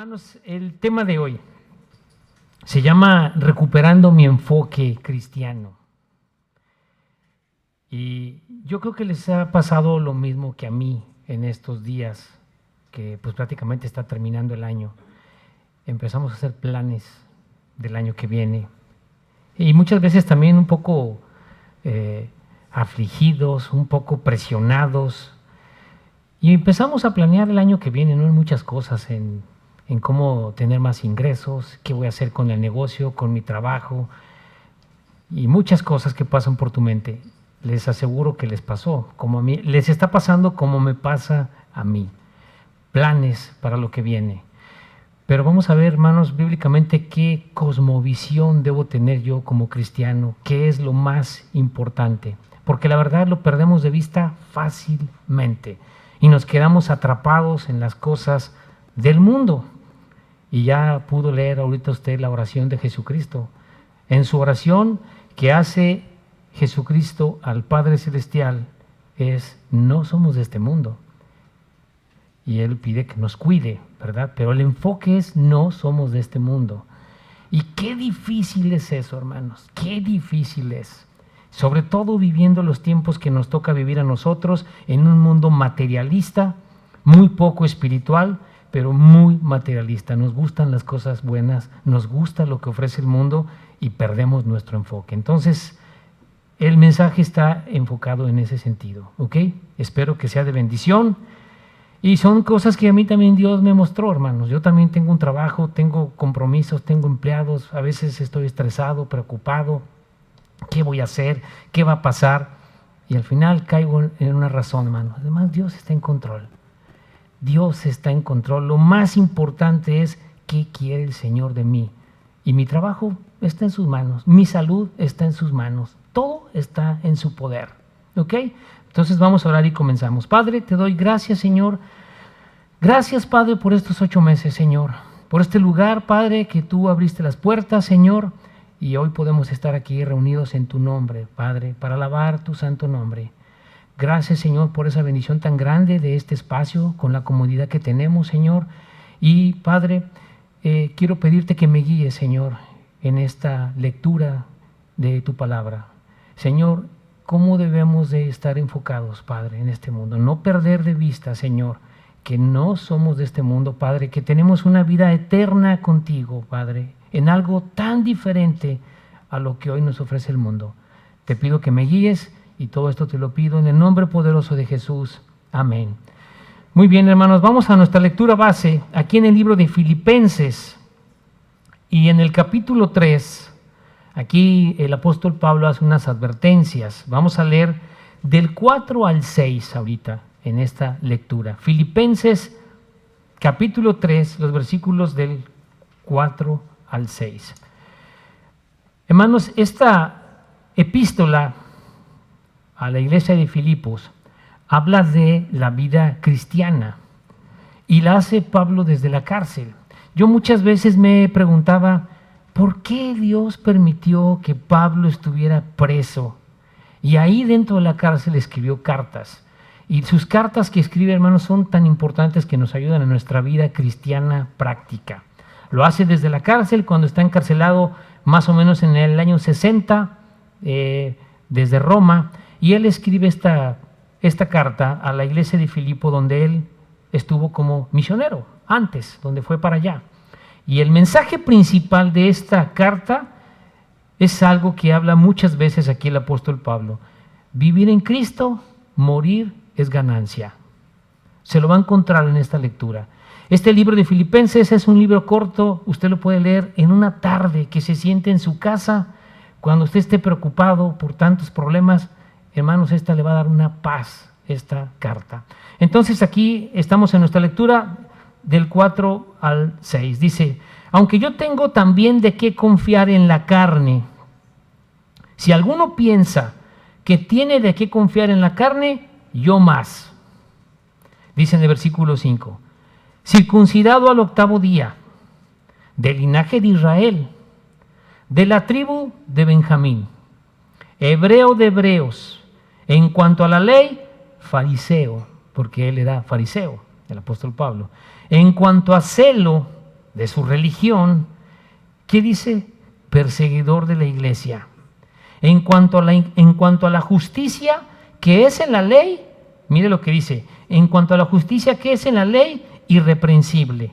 Hermanos, el tema de hoy se llama Recuperando mi enfoque cristiano. Y yo creo que les ha pasado lo mismo que a mí en estos días, que pues prácticamente está terminando el año. Empezamos a hacer planes del año que viene y muchas veces también un poco afligidos, un poco presionados, y empezamos a planear el año que viene, ¿no? En muchas cosas, en cómo tener más ingresos, qué voy a hacer con el negocio, con mi trabajo, y muchas cosas que pasan por tu mente. Les aseguro que les pasó, como a mí, les está pasando como me pasa a mí. Planes para lo que viene. Pero vamos a ver, hermanos, bíblicamente qué cosmovisión debo tener yo como cristiano, qué es lo más importante, porque la verdad lo perdemos de vista fácilmente y nos quedamos atrapados en las cosas del mundo. Y ya pudo leer ahorita usted la oración de Jesucristo. En su oración que hace Jesucristo al Padre Celestial es: no somos de este mundo. Y Él pide que nos cuide, ¿verdad? Pero el enfoque es: no somos de este mundo. Y qué difícil es eso, hermanos, qué difícil es. Sobre todo viviendo los tiempos que nos toca vivir a nosotros en un mundo materialista, muy poco espiritual, pero muy materialista. Nos gustan las cosas buenas, nos gusta lo que ofrece el mundo y perdemos nuestro enfoque. Entonces, el mensaje está enfocado en ese sentido, ¿ok? Espero que sea de bendición. Y son cosas que a mí también Dios me mostró, hermanos. Yo también tengo un trabajo, tengo compromisos, tengo empleados. A veces estoy estresado, preocupado. ¿Qué voy a hacer? ¿Qué va a pasar? Y al final caigo en una razón, hermanos. Además, Dios está en control. Dios está en control. Lo más importante es qué quiere el Señor de mí. Y mi trabajo está en sus manos. Mi salud está en sus manos. Todo está en su poder. ¿Ok? Entonces vamos a orar y comenzamos. Padre, te doy gracias, Señor. Gracias, Padre, por estos 8 meses, Señor. Por este lugar, Padre, que tú abriste las puertas, Señor. Y hoy podemos estar aquí reunidos en tu nombre, Padre, para alabar tu santo nombre. Gracias, Señor, por esa bendición tan grande de este espacio, con la comodidad que tenemos, Señor. Y, Padre, quiero pedirte que me guíes, Señor, en esta lectura de tu palabra. Señor, ¿cómo debemos de estar enfocados, Padre, en este mundo? No perder de vista, Señor, que no somos de este mundo, Padre, que tenemos una vida eterna contigo, Padre, en algo tan diferente a lo que hoy nos ofrece el mundo. Te pido que me guíes y todo esto te lo pido en el nombre poderoso de Jesús. Amén. Muy bien, hermanos, vamos a nuestra lectura base aquí en el libro de Filipenses y en el capítulo 3. Aquí el apóstol Pablo hace unas advertencias. Vamos a leer del 4 al 6 ahorita en esta lectura. Filipenses capítulo 3, los versículos del 4 al 6. Hermanos, esta epístola a la iglesia de Filipos habla de la vida cristiana y la hace Pablo desde la cárcel. Yo muchas veces me preguntaba, ¿por qué Dios permitió que Pablo estuviera preso? Y ahí dentro de la cárcel escribió cartas. Y sus cartas que escribe, hermanos, son tan importantes que nos ayudan en nuestra vida cristiana práctica. Lo hace desde la cárcel cuando está encarcelado más o menos en el año 60, desde Roma. Y él escribe esta carta a la iglesia de Filipo, donde él estuvo como misionero antes, donde fue para allá. Y el mensaje principal de esta carta es algo que habla muchas veces aquí el apóstol Pablo. Vivir en Cristo, morir es ganancia. Se lo va a encontrar en esta lectura. Este libro de Filipenses es un libro corto, usted lo puede leer en una tarde, que se siente en su casa, cuando usted esté preocupado por tantos problemas. Hermanos, esta le va a dar una paz, esta carta. Entonces aquí estamos en nuestra lectura del 4 al 6. Dice: aunque yo tengo también de qué confiar en la carne, si alguno piensa que tiene de qué confiar en la carne, yo más. Dice en el versículo 5, circuncidado al 8º día, del linaje de Israel, de la tribu de Benjamín, hebreo de hebreos, en cuanto a la ley, fariseo, porque él era fariseo, el apóstol Pablo. En cuanto a celo, de su religión, ¿qué dice? Perseguidor de la iglesia. En cuanto a la justicia que es en la ley, mire lo que dice, en cuanto a la justicia que es en la ley, irreprensible.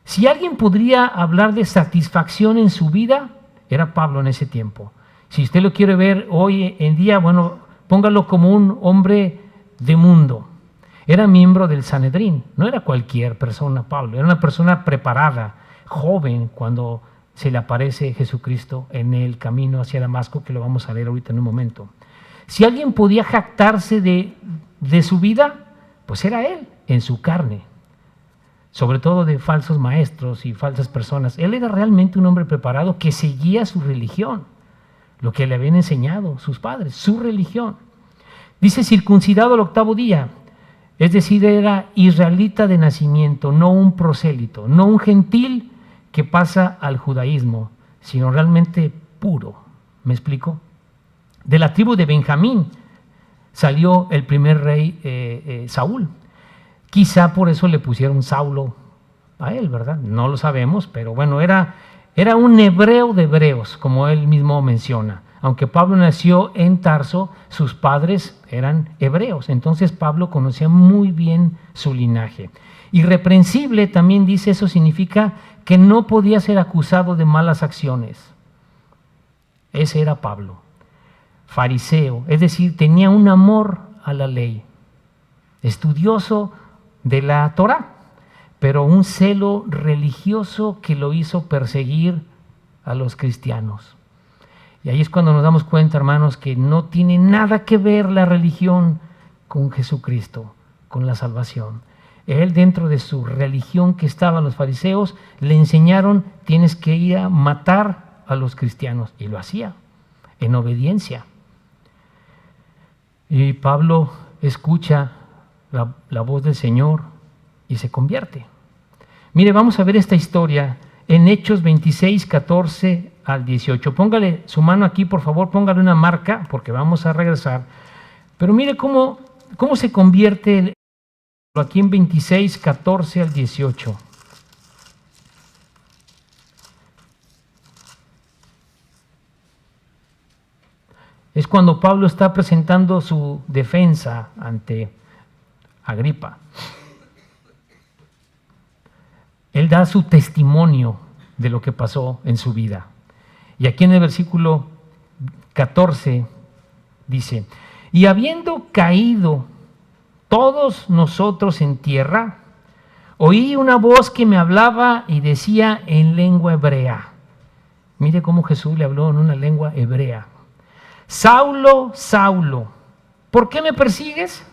Si alguien podría hablar de satisfacción en su vida, era Pablo en ese tiempo. Si usted lo quiere ver hoy en día, bueno, póngalo como un hombre de mundo. Era miembro del Sanedrín, no era cualquier persona Pablo, era una persona preparada, joven, cuando se le aparece Jesucristo en el camino hacia Damasco, que lo vamos a leer ahorita en un momento. Si alguien podía jactarse de su vida, pues era él, en su carne, sobre todo de falsos maestros y falsas personas. Él era realmente un hombre preparado que seguía su religión, lo que le habían enseñado sus padres, su religión. Dice circuncidado al 8º día, es decir, era israelita de nacimiento, no un prosélito, no un gentil que pasa al judaísmo, sino realmente puro. ¿Me explico? De la tribu de Benjamín salió el primer rey Saúl. Quizá por eso le pusieron Saulo a él, ¿verdad? No lo sabemos, pero bueno, era un hebreo de hebreos, como él mismo menciona. Aunque Pablo nació en Tarso, sus padres eran hebreos. Entonces Pablo conocía muy bien su linaje. Irreprensible también dice, eso significa que no podía ser acusado de malas acciones. Ese era Pablo. Fariseo, es decir, tenía un amor a la ley. Estudioso de la Torá, pero un celo religioso que lo hizo perseguir a los cristianos. Y ahí es cuando nos damos cuenta, hermanos, que no tiene nada que ver la religión con Jesucristo, con la salvación. Él, dentro de su religión que estaban los fariseos, le enseñaron, tienes que ir a matar a los cristianos. Y lo hacía, en obediencia. Y Pablo escucha la voz del Señor y se convierte. Mire, vamos a ver esta historia en Hechos 26, 14 al 18. Póngale su mano aquí, por favor, póngale una marca, porque vamos a regresar. Pero mire cómo se convierte aquí en 26, 14 al 18. Es cuando Pablo está presentando su defensa ante Agripa. Él da su testimonio de lo que pasó en su vida. Y aquí en el versículo 14 dice, y habiendo caído todos nosotros en tierra, oí una voz que me hablaba y decía en lengua hebrea. Mire cómo Jesús le habló en una lengua hebrea. Saulo, Saulo, ¿por qué me persigues?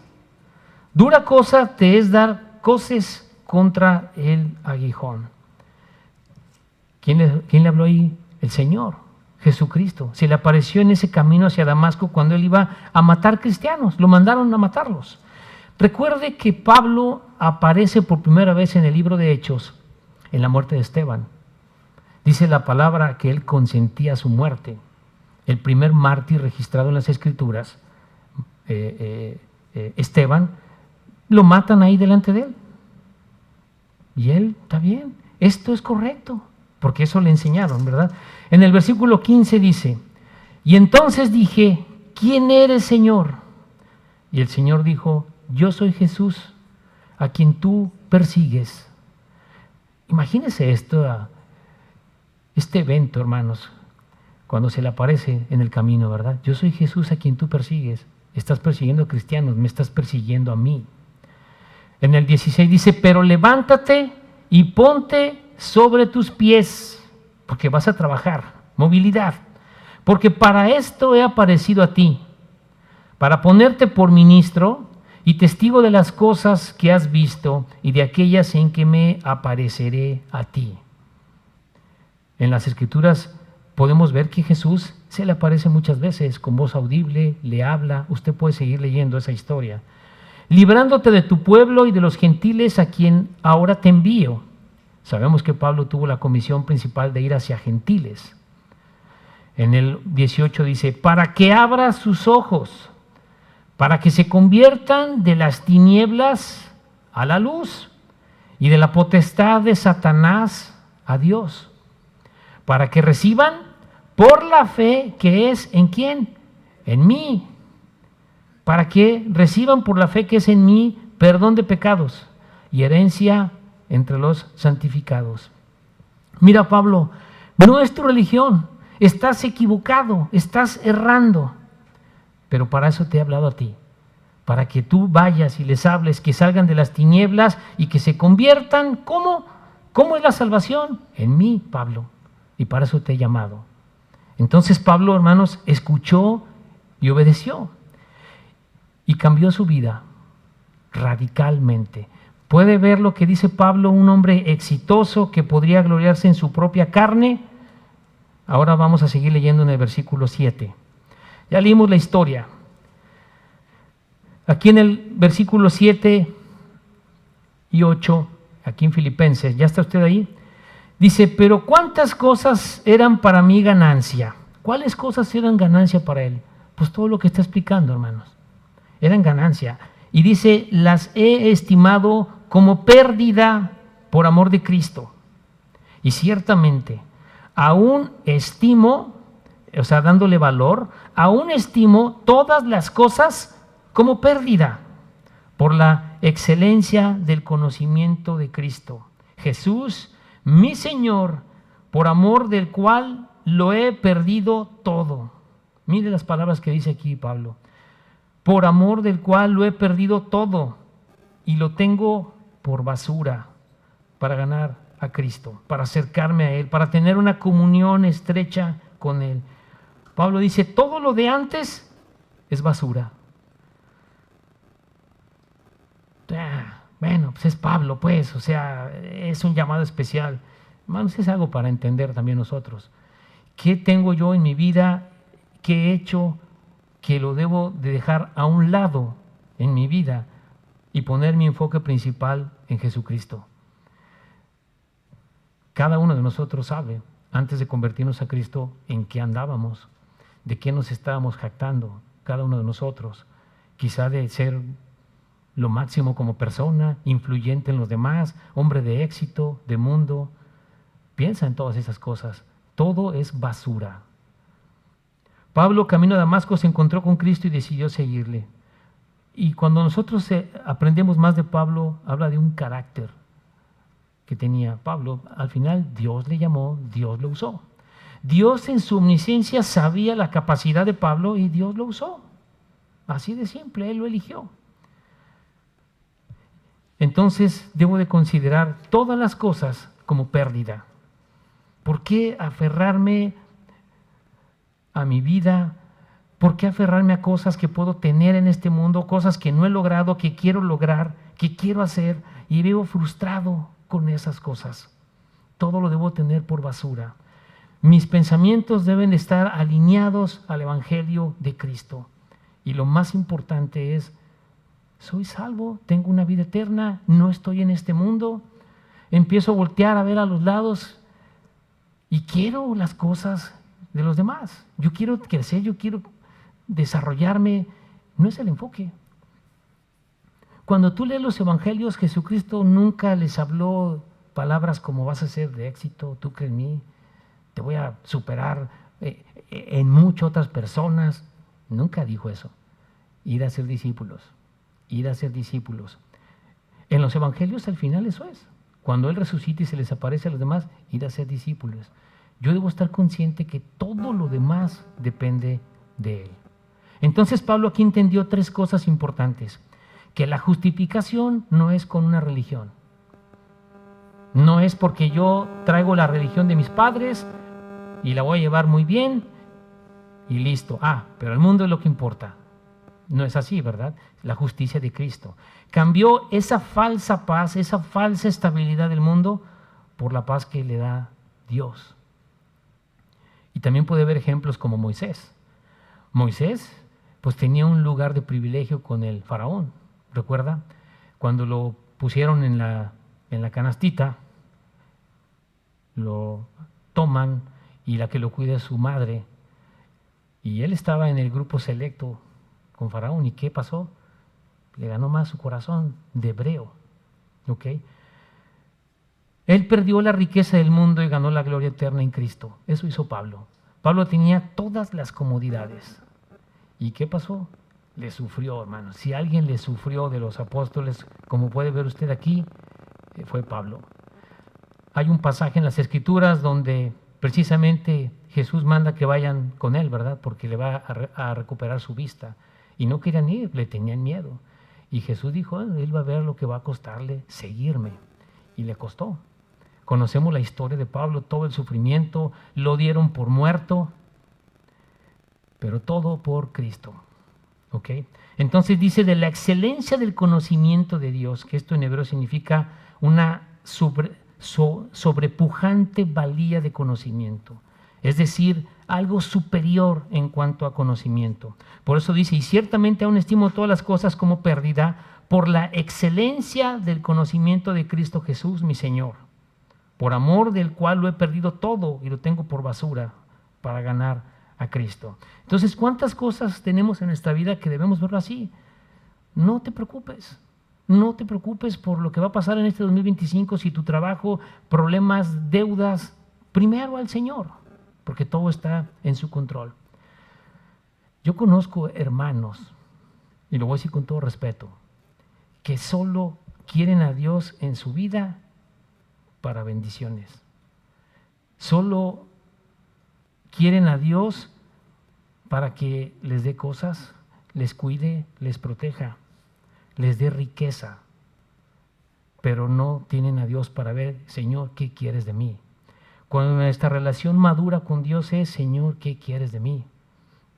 Dura cosa te es dar coces contra el aguijón. ¿Quién le habló ahí? El Señor, Jesucristo. Se le apareció en ese camino hacia Damasco cuando él iba a matar cristianos. Lo mandaron a matarlos. Recuerde que Pablo aparece por primera vez en el libro de Hechos en la muerte de Esteban. Dice la palabra que él consentía su muerte. El primer mártir registrado en las Escrituras, Esteban, lo matan ahí delante de él. Y él, está bien, esto es correcto, porque eso le enseñaron, ¿verdad? En el versículo 15 dice, y entonces dije, ¿quién eres, Señor? Y el Señor dijo, yo soy Jesús, a quien tú persigues. Imagínese este evento, hermanos, cuando se le aparece en el camino, ¿verdad? Yo soy Jesús a quien tú persigues. Estás persiguiendo a cristianos, me estás persiguiendo a mí. En el 16 dice, pero levántate y ponte sobre tus pies, porque vas a trabajar, movilidad, porque para esto he aparecido a ti, para ponerte por ministro y testigo de las cosas que has visto y de aquellas en que me apareceré a ti. En las Escrituras podemos ver que Jesús se le aparece muchas veces con voz audible, le habla. Usted puede seguir leyendo esa historia. Librándote de tu pueblo y de los gentiles a quien ahora te envío. Sabemos que Pablo tuvo la comisión principal de ir hacia gentiles. En el 18 dice, para que abra sus ojos, para que se conviertan de las tinieblas a la luz y de la potestad de Satanás a Dios, para que reciban por la fe que es ¿en quién? En mí. Para que reciban por la fe que es en mí perdón de pecados y herencia entre los santificados. Mira, Pablo, no es tu religión, estás equivocado, estás errando, pero para eso te he hablado a ti, para que tú vayas y les hables, que salgan de las tinieblas y que se conviertan. ¿Cómo? ¿Cómo es la salvación? En mí, Pablo, y para eso te he llamado. Entonces Pablo, hermanos, escuchó y obedeció y cambió su vida radicalmente. ¿Puede ver lo que dice Pablo, un hombre exitoso que podría gloriarse en su propia carne? Ahora vamos a seguir leyendo en el versículo 7. Ya leímos la historia. Aquí en el versículo 7 y 8, aquí en Filipenses, ¿ya está usted ahí? Dice, pero ¿cuántas cosas eran para mí ganancia? ¿Cuáles cosas eran ganancia para él? Pues todo lo que está explicando, hermanos. Eran ganancia. Y dice, las he estimado como pérdida por amor de Cristo. Y ciertamente, aún estimo, o sea, dándole valor, aún estimo todas las cosas como pérdida por la excelencia del conocimiento de Cristo Jesús, mi Señor, por amor del cual lo he perdido todo. Mire las palabras que dice aquí Pablo. Por amor del cual lo he perdido todo y lo tengo por basura para ganar a Cristo, para acercarme a Él, para tener una comunión estrecha con Él. Pablo dice, todo lo de antes es basura. Bueno, pues es Pablo, pues, o sea, es un llamado especial. Hermanos, es algo para entender también nosotros. ¿Qué tengo yo en mi vida? ¿Qué he hecho que lo debo de dejar a un lado en mi vida y poner mi enfoque principal en Jesucristo? Cada uno de nosotros sabe, antes de convertirnos a Cristo, en qué andábamos, de qué nos estábamos jactando, cada uno de nosotros. Quizá de ser lo máximo como persona, influyente en los demás, hombre de éxito, de mundo. Piensa en todas esas cosas. Todo es basura. Pablo, camino a Damasco, se encontró con Cristo y decidió seguirle. Y cuando nosotros aprendemos más de Pablo, habla de un carácter que tenía Pablo. Al final Dios le llamó, Dios lo usó. Dios en su omnisciencia sabía la capacidad de Pablo y Dios lo usó. Así de simple, Él lo eligió. Entonces debo de considerar todas las cosas como pérdida. ¿Por qué aferrarme a mi vida? ¿Por qué aferrarme a cosas que puedo tener en este mundo, cosas que no he logrado, que quiero lograr, que quiero hacer y vivo frustrado con esas cosas? Todo lo debo tener por basura. Mis pensamientos deben estar alineados al Evangelio de Cristo. Y lo más importante es, soy salvo, tengo una vida eterna, no estoy en este mundo. Empiezo a voltear a ver a los lados y quiero las cosas de los demás. Yo quiero crecer, yo quiero desarrollarme. No es el enfoque. Cuando tú lees los evangelios, Jesucristo nunca les habló palabras como vas a ser de éxito, tú crees en mí, te voy a superar en muchas otras personas. Nunca dijo eso. Ir a ser discípulos. Ir a ser discípulos. En los evangelios al final eso es. Cuando Él resucita y se les aparece a los demás, ir a ser discípulos. Yo debo estar consciente que todo lo demás depende de Él. Entonces Pablo aquí entendió tres cosas importantes. Que la justificación no es con una religión. No es porque yo traigo la religión de mis padres y la voy a llevar muy bien y listo. Pero el mundo es lo que importa. No es así, ¿verdad? La justicia de Cristo. Cambió esa falsa paz, esa falsa estabilidad del mundo por la paz que le da Dios. Y también puede ver ejemplos como Moisés. Moisés, pues tenía un lugar de privilegio con el faraón. ¿Recuerda? Cuando lo pusieron en la canastita, lo toman y la que lo cuida es su madre. Y él estaba en el grupo selecto con Faraón. ¿Y qué pasó? Le ganó más su corazón de hebreo. ¿Ok? Él perdió la riqueza del mundo y ganó la gloria eterna en Cristo. Eso hizo Pablo. Pablo tenía todas las comodidades. ¿Y qué pasó? Le sufrió, hermanos. Si alguien le sufrió de los apóstoles, como puede ver usted aquí, fue Pablo. Hay un pasaje en las Escrituras donde precisamente Jesús manda que vayan con él, ¿verdad? Porque le va a recuperar su vista. Y no querían ir, le tenían miedo. Y Jesús dijo, él va a ver lo que va a costarle seguirme. Y le costó. Conocemos la historia de Pablo, todo el sufrimiento, lo dieron por muerto, pero todo por Cristo. ¿Ok? Entonces dice de la excelencia del conocimiento de Dios, que esto en hebreo significa una sobrepujante valía de conocimiento. Es decir, algo superior en cuanto a conocimiento. Por eso dice, y ciertamente aún estimo todas las cosas como pérdida por la excelencia del conocimiento de Cristo Jesús, mi Señor, por amor del cual lo he perdido todo y lo tengo por basura para ganar a Cristo. Entonces, ¿cuántas cosas tenemos en nuestra vida que debemos verlo así? No te preocupes. No te preocupes por lo que va a pasar en este 2025, si tu trabajo, problemas, deudas, primero al Señor, porque todo está en su control. Yo conozco hermanos, y lo voy a decir con todo respeto, que solo quieren a Dios en su vida para bendiciones. Solo quieren a Dios para que les dé cosas, les cuide, les proteja, les dé riqueza, pero no tienen a Dios para ver, Señor, ¿qué quieres de mí? Cuando nuestra relación madura con Dios es, Señor, ¿qué quieres de mí?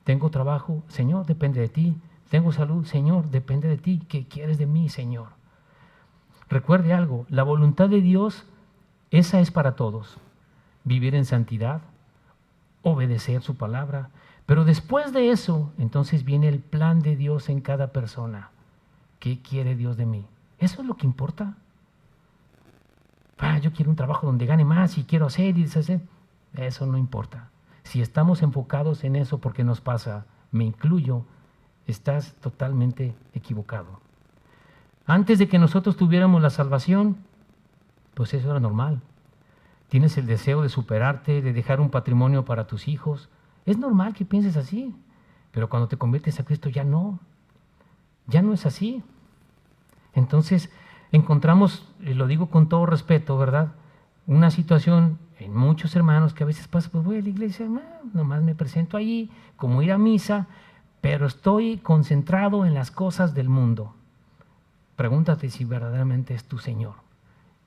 Tengo trabajo, Señor, depende de ti. Tengo salud, Señor, depende de ti. ¿Qué quieres de mí, Señor? Recuerde algo, la voluntad de Dios, esa es para todos. Vivir en santidad, obedecer su palabra. Pero después de eso, entonces viene el plan de Dios en cada persona. ¿Qué quiere Dios de mí? Eso es lo que importa. Yo quiero un trabajo donde gane más y quiero hacer y deshacer. Eso no importa. Si estamos enfocados en eso porque nos pasa, me incluyo, estás totalmente equivocado. Antes de que nosotros tuviéramos la salvación, pues eso era normal. Tienes el deseo de superarte, de dejar un patrimonio para tus hijos. Es normal que pienses así, pero cuando te conviertes a Cristo ya no es así. Entonces encontramos, lo digo con todo respeto, ¿verdad? Una situación en muchos hermanos que a veces pasa, pues voy a la iglesia, nomás me presento ahí, como ir a misa, pero estoy concentrado en las cosas del mundo. Pregúntate si verdaderamente es tu Señor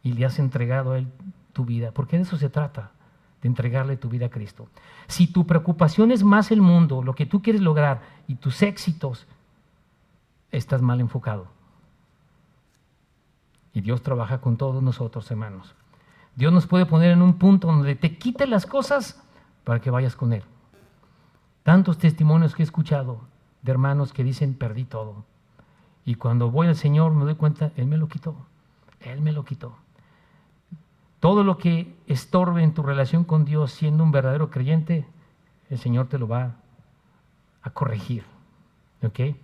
y le has entregado a Él tu vida, porque de eso se trata, de entregarle tu vida a Cristo. Si tu preocupación es más el mundo, lo que tú quieres lograr y tus éxitos, estás mal enfocado. Y Dios trabaja con todos nosotros, hermanos. Dios nos puede poner en un punto donde te quite las cosas para que vayas con Él. Tantos testimonios que he escuchado de hermanos que dicen, perdí todo. Y cuando voy al Señor me doy cuenta, Él me lo quitó. Él me lo quitó. Todo lo que estorbe en tu relación con Dios siendo un verdadero creyente, el Señor te lo va a corregir. ¿Ok?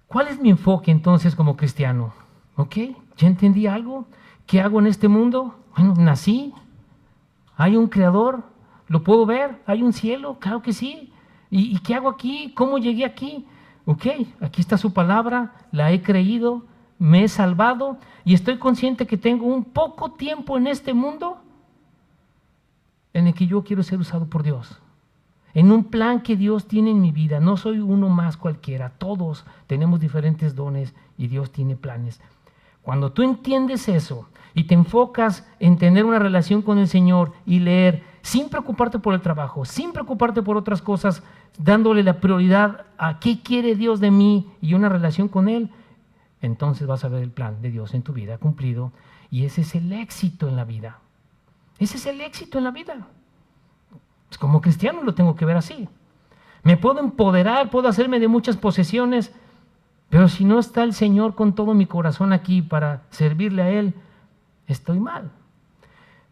¿Cuál es mi enfoque entonces como cristiano? ¿Ok? ¿Ya entendí algo? ¿Qué hago en este mundo? Bueno, nací. Hay un creador. ¿Lo puedo ver? ¿Hay un cielo? Claro que sí. ¿Y qué hago aquí? ¿Cómo llegué aquí? Ok, aquí está su palabra. La he creído. Me he salvado. Y estoy consciente que tengo un poco tiempo en este mundo en el que yo quiero ser usado por Dios. En un plan que Dios tiene en mi vida. No soy uno más cualquiera. Todos tenemos diferentes dones y Dios tiene planes. Cuando tú entiendes eso y te enfocas en tener una relación con el Señor y leer sin preocuparte por el trabajo, sin preocuparte por otras cosas, dándole la prioridad a qué quiere Dios de mí y una relación con Él, entonces vas a ver el plan de Dios en tu vida cumplido y ese es el éxito en la vida. Ese es el éxito en la vida. Pues como cristiano lo tengo que ver así. Me puedo empoderar, puedo hacerme de muchas posesiones, pero si no está el Señor con todo mi corazón aquí para servirle a Él, estoy mal.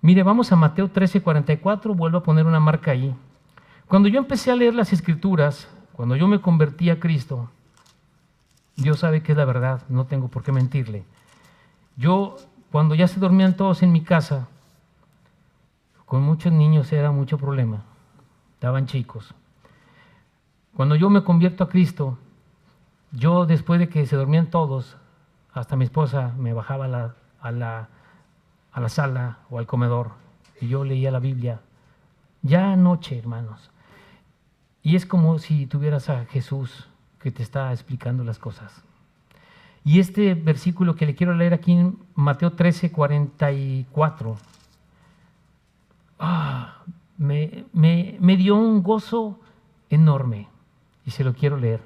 Mire, vamos a Mateo 13:44, vuelvo a poner una marca ahí. Cuando yo empecé a leer las Escrituras, cuando yo me convertí a Cristo, Dios sabe que es la verdad, no tengo por qué mentirle. Yo cuando ya se dormían todos en mi casa, con muchos niños era mucho problema, estaban chicos. Cuando yo me convierto a Cristo, yo después de que se dormían todos, hasta mi esposa me bajaba a la sala o al comedor y yo leía la Biblia, ya anoche, hermanos. Y es como si tuvieras a Jesús que te está explicando las cosas. Y este versículo que le quiero leer aquí en Mateo 13:44, me dio un gozo enorme y se lo quiero leer.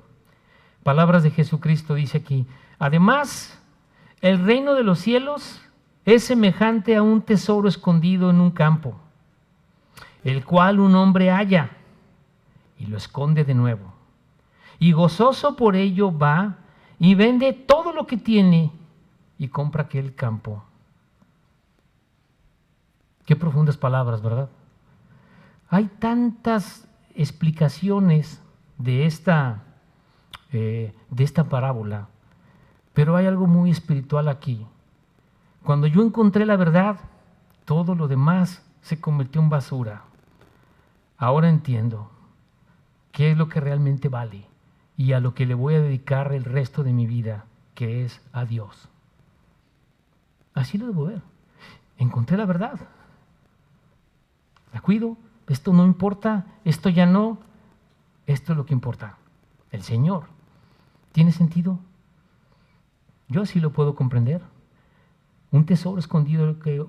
Palabras de Jesucristo dice aquí: además, el reino de los cielos es semejante a un tesoro escondido en un campo, el cual un hombre halla y lo esconde de nuevo. Y gozoso por ello va y vende todo lo que tiene y compra aquel campo. Qué profundas palabras, ¿verdad? Hay tantas explicaciones de esta parábola, pero hay algo muy espiritual aquí. Cuando yo encontré la verdad, todo lo demás se convirtió en basura. Ahora entiendo qué es lo que realmente vale y a lo que le voy a dedicar el resto de mi vida, que es a Dios. Así lo debo ver. Encontré la verdad. La cuido. Esto no importa. Esto ya no. Esto es lo que importa. El Señor. ¿Tiene sentido? Yo así lo puedo comprender. Un tesoro escondido que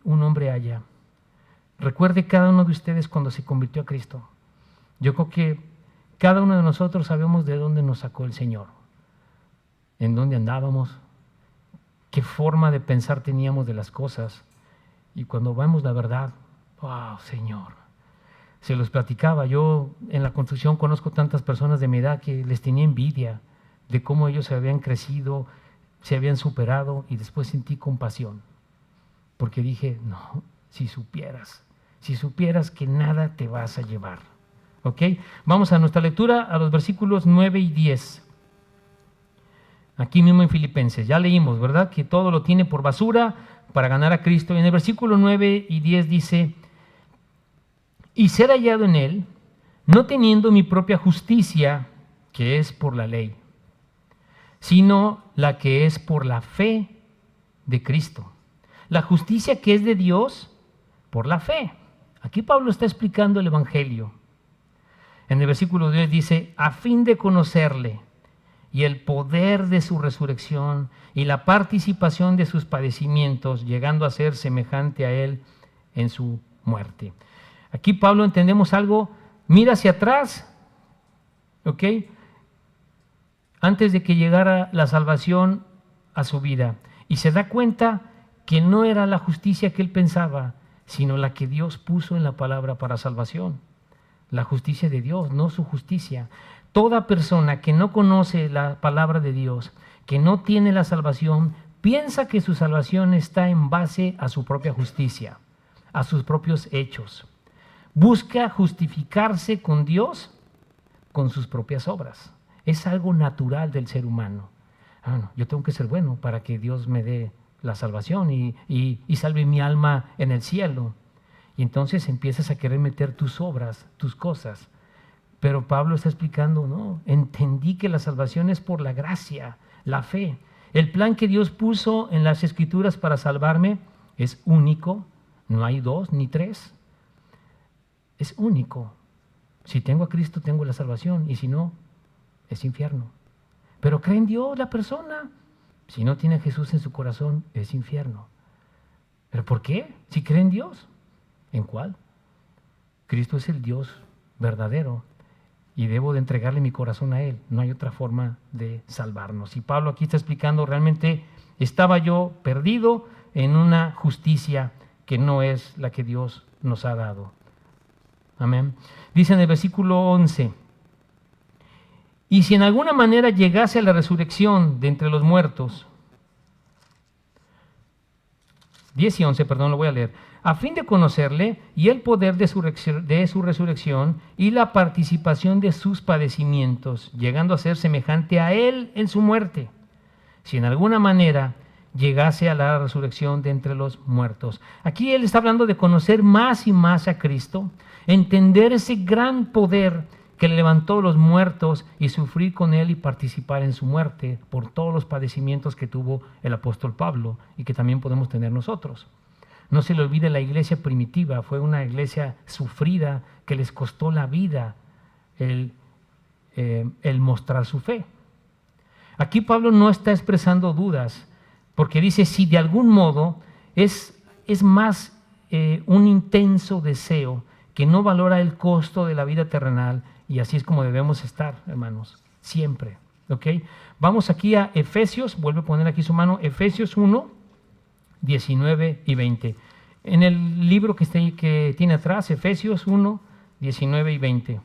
un hombre halla. Recuerde cada uno de ustedes cuando se convirtió a Cristo. Yo creo que cada uno de nosotros sabemos de dónde nos sacó el Señor, en dónde andábamos, qué forma de pensar teníamos de las cosas. Y cuando vemos la verdad, ¡wow, Señor! Se los platicaba. Yo en la construcción conozco tantas personas de mi edad que les tenía envidia de cómo ellos se habían crecido, se habían superado, y después sentí compasión. Porque dije, no, si supieras que nada te vas a llevar. ¿Ok? Vamos a nuestra lectura, a los versículos 9 y 10. Aquí mismo en Filipenses, ya leímos, ¿verdad? Que todo lo tiene por basura para ganar a Cristo. Y en el versículo 9 y 10 dice: y ser hallado en Él, no teniendo mi propia justicia, que es por la ley, sino la que es por la fe de Cristo. La justicia que es de Dios por la fe. Aquí Pablo está explicando el Evangelio. En el versículo 10 dice: a fin de conocerle y el poder de su resurrección y la participación de sus padecimientos, llegando a ser semejante a Él en su muerte. Aquí Pablo, entendemos algo, mira hacia atrás, ¿ok? Antes de que llegara la salvación a su vida, y se da cuenta que no era la justicia que él pensaba, sino la que Dios puso en la palabra para salvación. La justicia de Dios, no su justicia. Toda persona que no conoce la palabra de Dios, que no tiene la salvación, piensa que su salvación está en base a su propia justicia, a sus propios hechos. Busca justificarse con Dios con sus propias obras. Es algo natural del ser humano. No, yo tengo que ser bueno para que Dios me dé la salvación y salve mi alma en el cielo. Y entonces empiezas a querer meter tus obras, tus cosas. Pero Pablo está explicando, no, entendí que la salvación es por la gracia, la fe. El plan que Dios puso en las Escrituras para salvarme es único, no hay dos ni tres. Es único. Si tengo a Cristo, tengo la salvación, y si no, es infierno. Pero cree en Dios la persona. Si no tiene a Jesús en su corazón, es infierno. ¿Pero por qué? Si cree en Dios. ¿En cuál? Cristo es el Dios verdadero y debo de entregarle mi corazón a Él. No hay otra forma de salvarnos. Y Pablo aquí está explicando, realmente estaba yo perdido en una justicia que no es la que Dios nos ha dado. Amén. Dice en el versículo 11: y si en alguna manera llegase a la resurrección de entre los muertos, 10 y 11, perdón, lo voy a leer, a fin de conocerle y el poder de su resurrección y la participación de sus padecimientos, llegando a ser semejante a Él en su muerte, si en alguna manera llegase a la resurrección de entre los muertos. Aquí él está hablando de conocer más y más a Cristo, entender ese gran poder que le levantó los muertos y sufrir con él y participar en su muerte por todos los padecimientos que tuvo el apóstol Pablo y que también podemos tener nosotros. No se le olvide, la iglesia primitiva fue una iglesia sufrida que les costó la vida el mostrar su fe. Aquí Pablo no está expresando dudas, porque dice, si de algún modo es más un intenso deseo que no valora el costo de la vida terrenal, y así es como debemos estar, hermanos, siempre. ¿Ok? Vamos aquí a Efesios, vuelve a poner aquí su mano, Efesios 1, 19 y 20. En el libro que tiene atrás, Efesios 1, 19 y 20.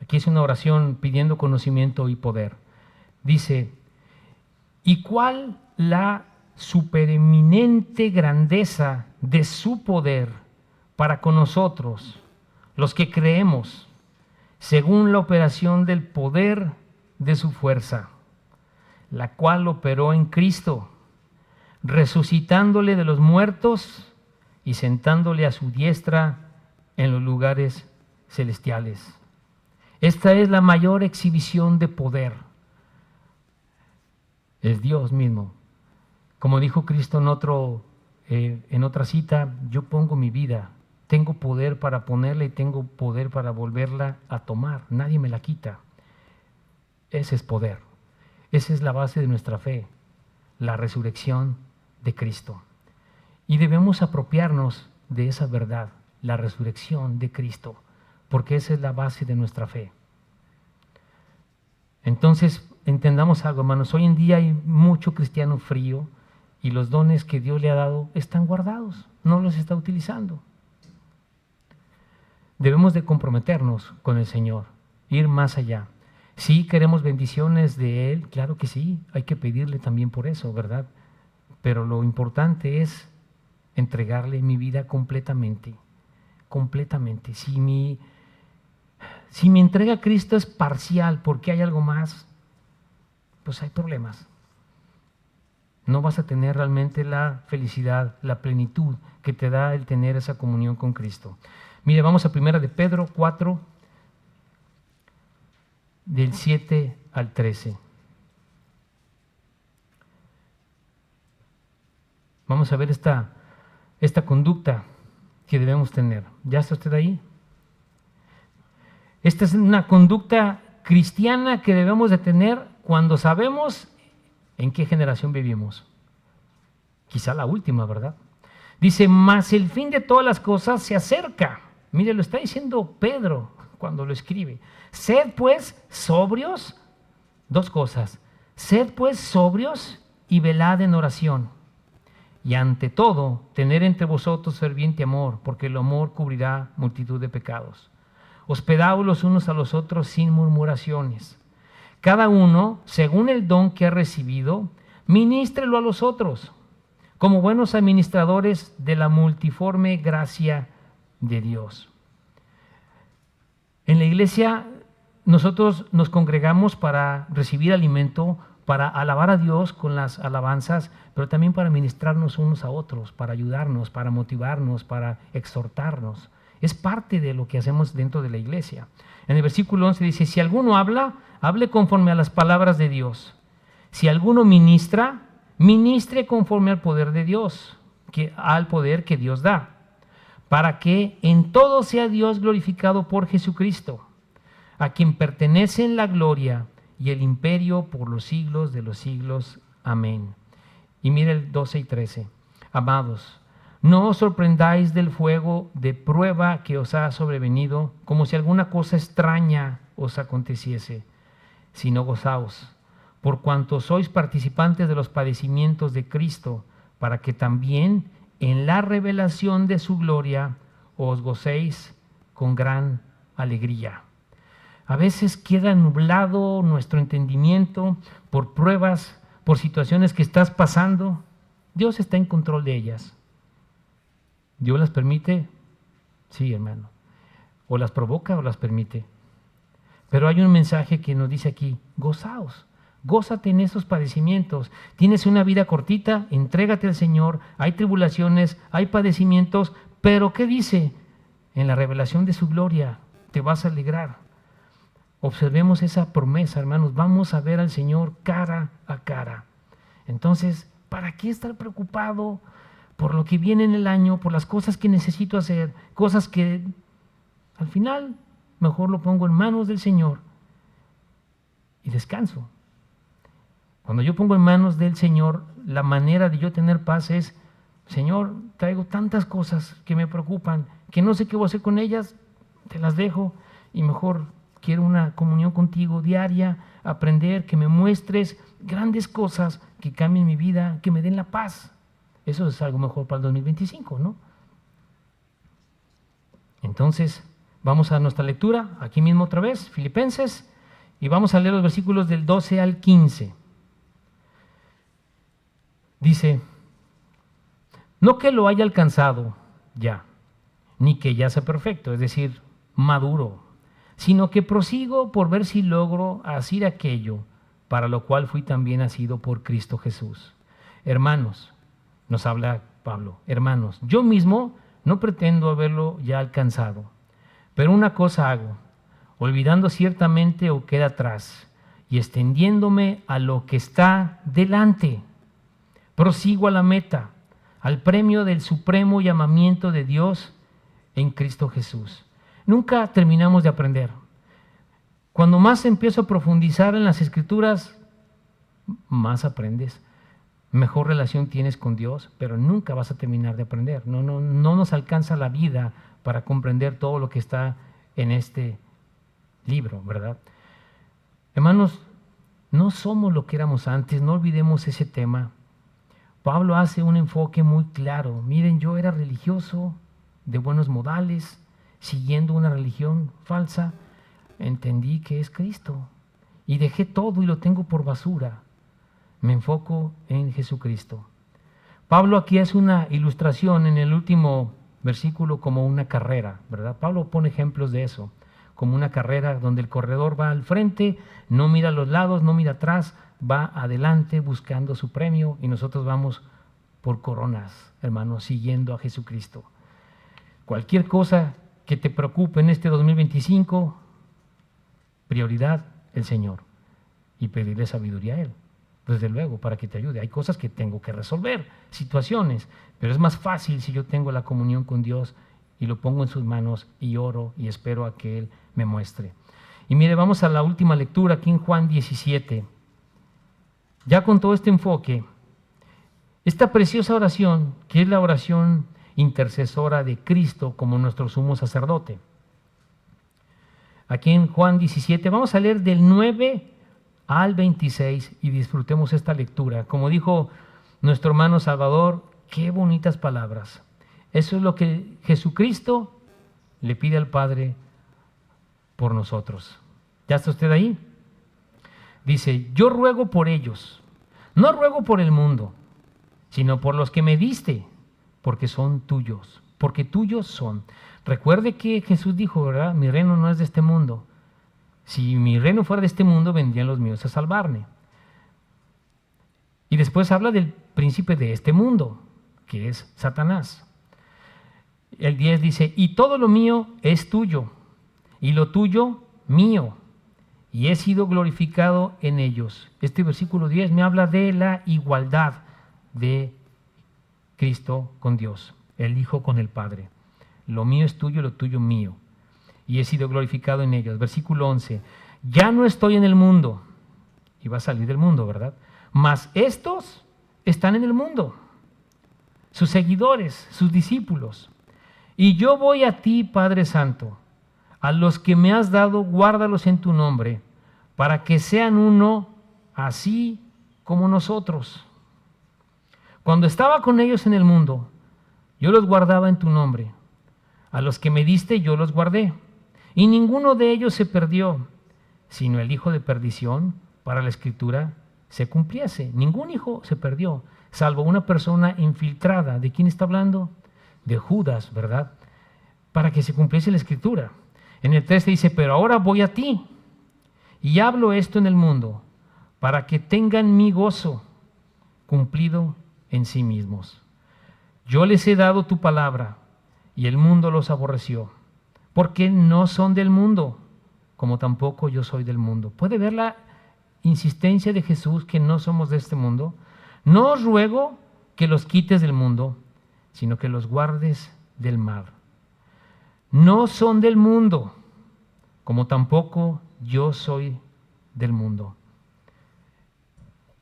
Aquí es una oración pidiendo conocimiento y poder. Dice, ¿y cuál la supereminente grandeza de su poder para con nosotros, los que creemos, según la operación del poder de su fuerza, la cual operó en Cristo, resucitándole de los muertos y sentándole a su diestra en los lugares celestiales? Esta es la mayor exhibición de poder. Es Dios mismo. Como dijo Cristo en otra cita, yo pongo mi vida, tengo poder para ponerla y tengo poder para volverla a tomar. Nadie me la quita. Ese es poder. Esa es la base de nuestra fe, la resurrección de Cristo. Y debemos apropiarnos de esa verdad, la resurrección de Cristo, porque esa es la base de nuestra fe. Entonces, entendamos algo, hermanos. Hoy en día hay mucho cristiano frío y los dones que Dios le ha dado están guardados, no los está utilizando. Debemos de comprometernos con el Señor, ir más allá. Sí, queremos bendiciones de Él, claro que sí, hay que pedirle también por eso, ¿verdad? Pero lo importante es entregarle mi vida completamente, completamente. Si mi entrega a Cristo es parcial porque hay algo más, pues hay problemas. No vas a tener realmente la felicidad, la plenitud que te da el tener esa comunión con Cristo. Mire, vamos a 1 de Pedro 4, del 7 al 13. Vamos a ver esta conducta que debemos tener. ¿Ya está usted ahí? Esta es una conducta cristiana que debemos de tener cuando sabemos en qué generación vivimos. Quizá la última, ¿verdad? Dice, mas el fin de todas las cosas se acerca. Mire, lo está diciendo Pedro cuando lo escribe. Sed pues sobrios, dos cosas. Sed pues sobrios y velad en oración. Y ante todo, tener entre vosotros ferviente amor, porque el amor cubrirá multitud de pecados. Hospedaos los unos a los otros sin murmuraciones. Cada uno, según el don que ha recibido, ministrelo a los otros, como buenos administradores de la multiforme gracia de Dios. En la iglesia nosotros nos congregamos para recibir alimento, para alabar a Dios con las alabanzas, pero también para ministrarnos unos a otros, para ayudarnos, para motivarnos, para exhortarnos. Es parte de lo que hacemos dentro de la iglesia. En el versículo 11 dice, si alguno habla, hable conforme a las palabras de Dios. Si alguno ministra, ministre conforme al poder de Dios, al poder que Dios da, para que en todo sea Dios glorificado por Jesucristo, a quien pertenecen la gloria y el imperio por los siglos de los siglos. Amén. Y mire el 12 y 13. Amados, no os sorprendáis del fuego de prueba que os ha sobrevenido, como si alguna cosa extraña os aconteciese, sino gozaos, por cuanto sois participantes de los padecimientos de Cristo, para que también en la revelación de su gloria os gocéis con gran alegría. A veces queda nublado nuestro entendimiento por pruebas, por situaciones que estás pasando. Dios está en control de ellas. ¿Dios las permite? Sí, hermano. O las provoca o las permite. Pero hay un mensaje que nos dice aquí, gozaos, gózate en esos padecimientos. Tienes una vida cortita, entrégate al Señor, hay tribulaciones, hay padecimientos, pero ¿qué dice? En la revelación de su gloria te vas a alegrar. Observemos esa promesa, hermanos, vamos a ver al Señor cara a cara. Entonces, ¿para qué estar preocupado por lo que viene en el año, por las cosas que necesito hacer, cosas que al final mejor lo pongo en manos del Señor y descanso? Cuando yo pongo en manos del Señor, la manera de yo tener paz es, Señor, traigo tantas cosas que me preocupan, que no sé qué voy a hacer con ellas, te las dejo y mejor quiero una comunión contigo diaria, aprender, que me muestres grandes cosas que cambien mi vida, que me den la paz. Eso es algo mejor para el 2025, ¿no? Entonces, vamos a nuestra lectura, aquí mismo otra vez, Filipenses, y vamos a leer los versículos del 12 al 15. Dice, no que lo haya alcanzado ya, ni que ya sea perfecto, es decir, maduro, sino que prosigo por ver si logro hacer aquello para lo cual fui también nacido por Cristo Jesús. Hermanos, nos habla Pablo, hermanos, yo mismo no pretendo haberlo ya alcanzado, pero una cosa hago, olvidando ciertamente lo que queda atrás y extendiéndome a lo que está delante, prosigo a la meta, al premio del supremo llamamiento de Dios en Cristo Jesús. Nunca terminamos de aprender. Cuando más empiezo a profundizar en las Escrituras, más aprendes. Mejor relación tienes con Dios, pero nunca vas a terminar de aprender. No nos alcanza la vida para comprender todo lo que está en este libro, ¿verdad? Hermanos, no somos lo que éramos antes, no olvidemos ese tema. Pablo hace un enfoque muy claro. Miren, yo era religioso, de buenos modales, siguiendo una religión falsa, entendí que es Cristo y dejé todo y lo tengo por basura. Me enfoco en Jesucristo. Pablo aquí hace una ilustración en el último versículo como una carrera, ¿verdad? Pablo pone ejemplos de eso, como una carrera donde el corredor va al frente, no mira a los lados, no mira atrás, va adelante buscando su premio y nosotros vamos por coronas, hermanos, siguiendo a Jesucristo. Cualquier cosa que te preocupe en este 2025, prioridad el Señor y pedirle sabiduría a Él, desde luego, para que te ayude. Hay cosas que tengo que resolver, situaciones, pero es más fácil si yo tengo la comunión con Dios y lo pongo en sus manos y oro y espero a que Él me muestre. Y mire, vamos a la última lectura aquí en Juan 17. Ya con todo este enfoque, esta preciosa oración, que es la oración intercesora de Cristo como nuestro sumo sacerdote. Aquí en Juan 17, vamos a leer del 9 al 26 y disfrutemos esta lectura. Como dijo nuestro hermano Salvador, qué bonitas palabras. Eso es lo que Jesucristo le pide al Padre por nosotros. ¿Ya está usted ahí? Dice, yo ruego por ellos, no ruego por el mundo, sino por los que me diste, porque son tuyos, porque tuyos son. Recuerde que Jesús dijo, ¿verdad? Mi reino no es de este mundo. Si mi reino fuera de este mundo, vendrían los míos a salvarme. Y después habla del príncipe de este mundo, que es Satanás. El 10 dice, y todo lo mío es tuyo, y lo tuyo mío, y he sido glorificado en ellos. Este versículo 10 me habla de la igualdad de Cristo con Dios, el Hijo con el Padre. Lo mío es tuyo, lo tuyo mío, y he sido glorificado en ellos. Versículo 11, ya no estoy en el mundo, y va a salir del mundo, ¿verdad? Mas estos están en el mundo, sus seguidores, sus discípulos. Y yo voy a ti, Padre Santo, a los que me has dado, guárdalos en tu nombre, para que sean uno, así como nosotros. Cuando estaba con ellos en el mundo, yo los guardaba en tu nombre. A los que me diste, yo los guardé. Y ninguno de ellos se perdió, sino el hijo de perdición, para la Escritura se cumpliese. Ningún hijo se perdió, salvo una persona infiltrada. ¿De quién está hablando? De Judas, ¿verdad? Para que se cumpliese la Escritura. En el 13 dice, pero ahora voy a ti, Y hablo esto en el mundo, para que tengan mi gozo cumplido en sí mismos. Yo les he dado tu palabra, y el mundo los aborreció, porque no son del mundo, como tampoco yo soy del mundo. ¿Puede ver la insistencia de Jesús que no somos de este mundo? No os ruego que los quites del mundo, sino que los guardes del mal. No son del mundo, como tampoco yo soy del mundo.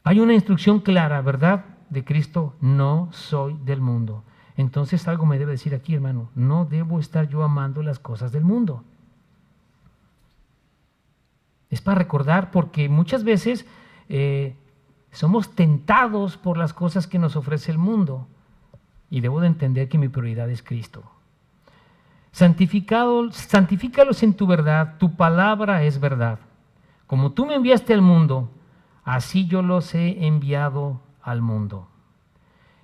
Hay una instrucción clara, ¿verdad?, de Cristo: no soy del mundo. Entonces algo me debe decir aquí, hermano: no debo estar yo amando las cosas del mundo. Es para recordar, porque muchas veces somos tentados por las cosas que nos ofrece el mundo, y debo de entender que mi prioridad es Cristo. Santifícalos en tu verdad, tu palabra es verdad. Como tú me enviaste al mundo, así yo los he enviado al mundo.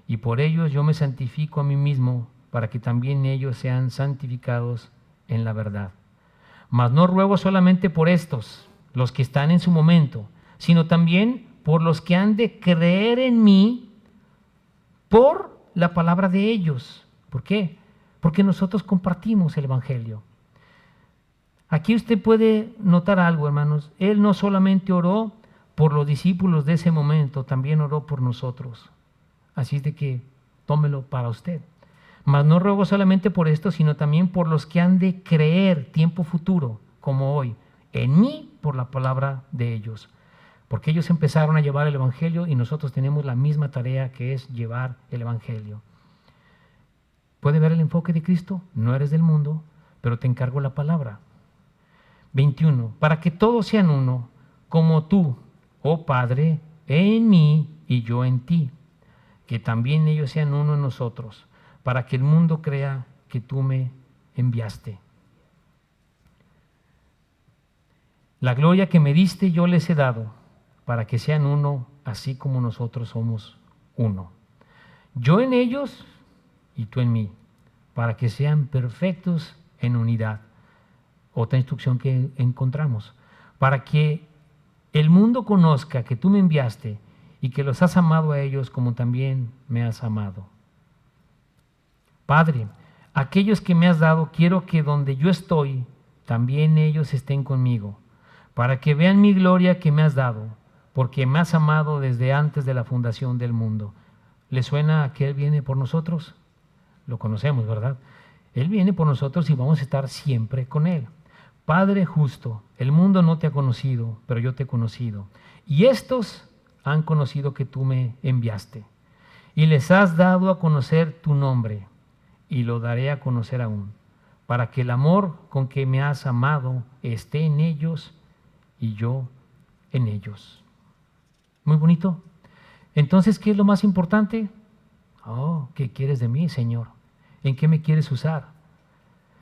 Y por ellos yo me santifico a mí mismo, para que también ellos sean santificados en la verdad. Mas no ruego solamente por estos, los que están en su momento, sino también por los que han de creer en mí por la palabra de ellos. ¿Por qué? Porque nosotros compartimos el Evangelio. Aquí usted puede notar algo, hermanos. Él no solamente oró por los discípulos de ese momento, también oró por nosotros. Así es de que tómelo para usted. Mas no ruego solamente por esto, sino también por los que han de creer, tiempo futuro, como hoy, en mí por la palabra de ellos. Porque ellos empezaron a llevar el Evangelio y nosotros tenemos la misma tarea, que es llevar el Evangelio. ¿Puede ver el enfoque de Cristo? No eres del mundo, pero te encargo la palabra. 21. Para que todos sean uno, como tú, oh Padre, en mí y yo en ti. Que también ellos sean uno en nosotros, para que el mundo crea que tú me enviaste. La gloria que me diste yo les he dado, para que sean uno, así como nosotros somos uno. Yo en ellos y tú en mí, para que sean perfectos en unidad. Otra instrucción que encontramos: para que el mundo conozca que tú me enviaste y que los has amado a ellos como también me has amado. Padre, aquellos que me has dado, quiero que donde yo estoy, también ellos estén conmigo, para que vean mi gloria que me has dado, porque me has amado desde antes de la fundación del mundo. ¿Le suena a que Él viene por nosotros? Lo conocemos, ¿verdad? Él viene por nosotros y vamos a estar siempre con Él. Padre justo, el mundo no te ha conocido, pero yo te he conocido. Y estos han conocido que tú me enviaste. Y les has dado a conocer tu nombre, y lo daré a conocer aún, para que el amor con que me has amado esté en ellos y yo en ellos. Muy bonito. Entonces, ¿qué es lo más importante? Oh, ¿qué quieres de mí, Señor? ¿En qué me quieres usar?